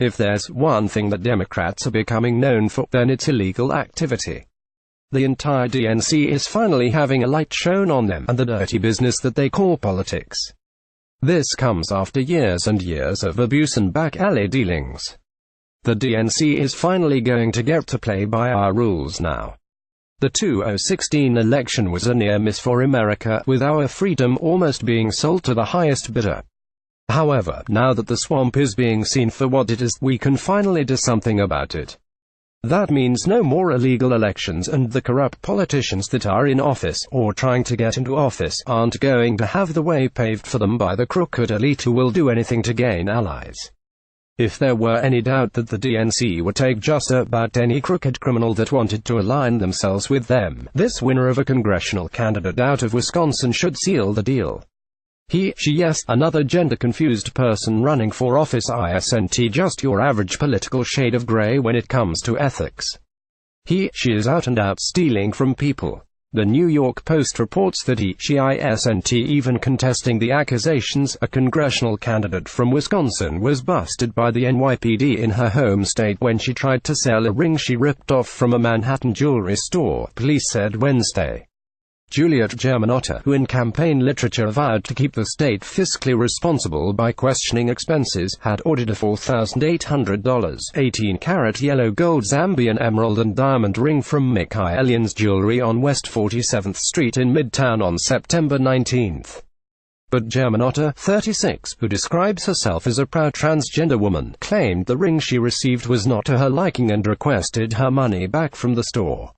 If there's one thing that Democrats are becoming known for, then it's illegal activity. The entire DNC is finally having a light shown on them and the dirty business that they call politics. This comes after years and years of abuse and back-alley dealings. The DNC is finally going to get to play by our rules now. The 2016 election was a near miss for America, with our freedom almost being sold to the highest bidder. However, now that the swamp is being seen for what it is, we can finally do something about it. That means no more illegal elections, and the corrupt politicians that are in office, or trying to get into office, aren't going to have the way paved for them by the crooked elite who will do anything to gain allies. If there were any doubt that the DNC would take just about any crooked criminal that wanted to align themselves with them, this winner of a congressional candidate out of Wisconsin should seal the deal. He, she, yes, another gender-confused person running for office isn't just your average political shade of gray when it comes to ethics. He, she is out and out stealing from people. The New York Post reports that he, she isn't even contesting the accusations. A congressional candidate from Wisconsin was busted by the NYPD in her home state when she tried to sell a ring she ripped off from a Manhattan jewelry store, police said Wednesday. Juliet Germanotta, who in campaign literature vowed to keep the state fiscally responsible by questioning expenses, had ordered a $4,800 18-karat yellow gold Zambian emerald and diamond ring from Michaelian's Jewelry on West 47th Street in Midtown on September 19. But Germanotta, 36, who describes herself as a proud transgender woman, claimed the ring she received was not to her liking and requested her money back from the store.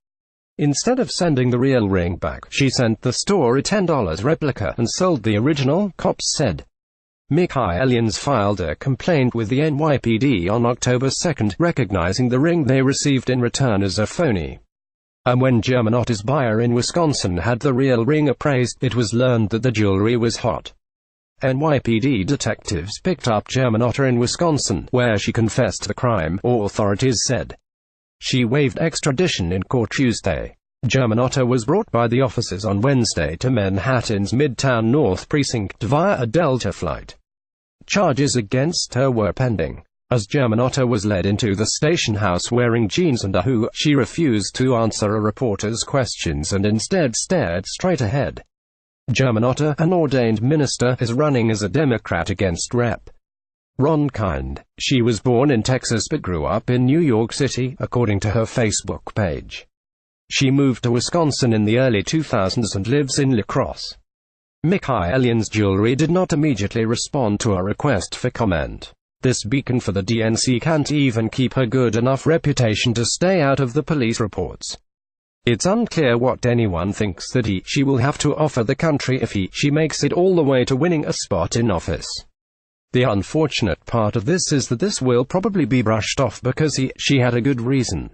Instead of sending the real ring back, she sent the store a $10 replica and sold the original, cops said. Michaelians filed a complaint with the NYPD on October 2, recognizing the ring they received in return as a phony. And when Germanotta's buyer in Wisconsin had the real ring appraised, it was learned that the jewelry was hot. NYPD detectives picked up Germanotta in Wisconsin, where she confessed the crime, authorities said. She waived extradition in court Tuesday. Germanotta was brought by the officers on Wednesday to Manhattan's Midtown North Precinct via a Delta flight. Charges against her were pending. As Germanotta was led into the station house wearing jeans and a hoodie, she refused to answer a reporter's questions and instead stared straight ahead. Germanotta, an ordained minister, is running as a Democrat against Rep. Ron Kind. She was born in Texas but grew up in New York City, according to her Facebook page. She moved to Wisconsin in the early 2000s and lives in La Crosse. Michaelian's Jewelry did not immediately respond to a request for comment. This beacon for the DNC can't even keep her good enough reputation to stay out of the police reports. It's unclear what anyone thinks that he, she will have to offer the country if he, she makes it all the way to winning a spot in office. The unfortunate part of this is that this will probably be brushed off because he, she had a good reason.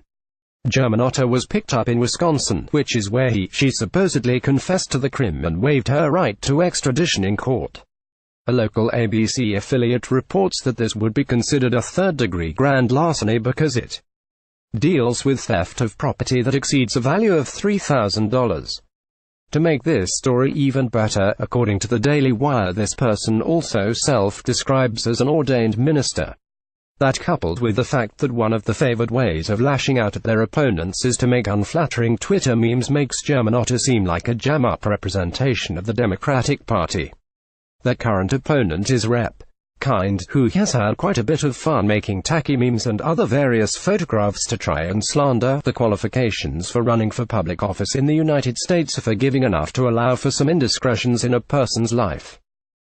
Germanotta was picked up in Wisconsin, which is where he, she supposedly confessed to the crime and waived her right to extradition in court. A local ABC affiliate reports that this would be considered a third-degree grand larceny because it deals with theft of property that exceeds a value of $3,000. To make this story even better, according to the Daily Wire, this person also self-describes as an ordained minister. That, coupled with the fact that one of the favored ways of lashing out at their opponents is to make unflattering Twitter memes, makes Germanotta seem like a jam-up representation of the Democratic Party. Their current opponent is Rep. Kind, who has had quite a bit of fun making tacky memes and other various photographs to try and slander. The qualifications for running for public office in the United States are forgiving enough to allow for some indiscretions in a person's life.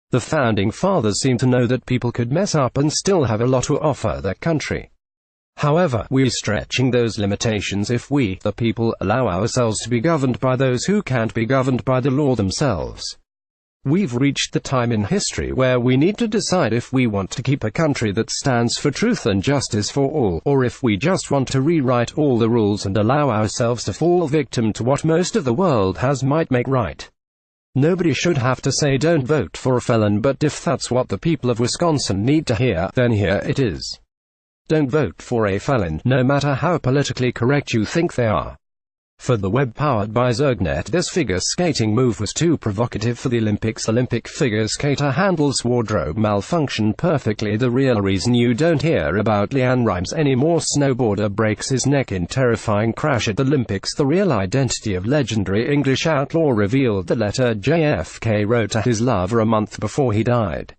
The Founding Fathers seem to know that people could mess up and still have a lot to offer their country. However, we're stretching those limitations if we, the people, allow ourselves to be governed by those who can't be governed by the law themselves. We've reached the time in history where we need to decide if we want to keep a country that stands for truth and justice for all, or if we just want to rewrite all the rules and allow ourselves to fall victim to what most of the world has might make right. Nobody should have to say don't vote for a felon, but if that's what the people of Wisconsin need to hear, then here it is. Don't vote for a felon, no matter how politically correct you think they are. For the web powered by Zergnet, this figure skating move was too provocative for the Olympics. Olympic figure skater handles wardrobe malfunction perfectly. The real reason you don't hear about Leanne Rimes anymore. Snowboarder breaks his neck in terrifying crash at the Olympics. The real identity of legendary English outlaw revealed. The letter JFK wrote to his lover a month before he died.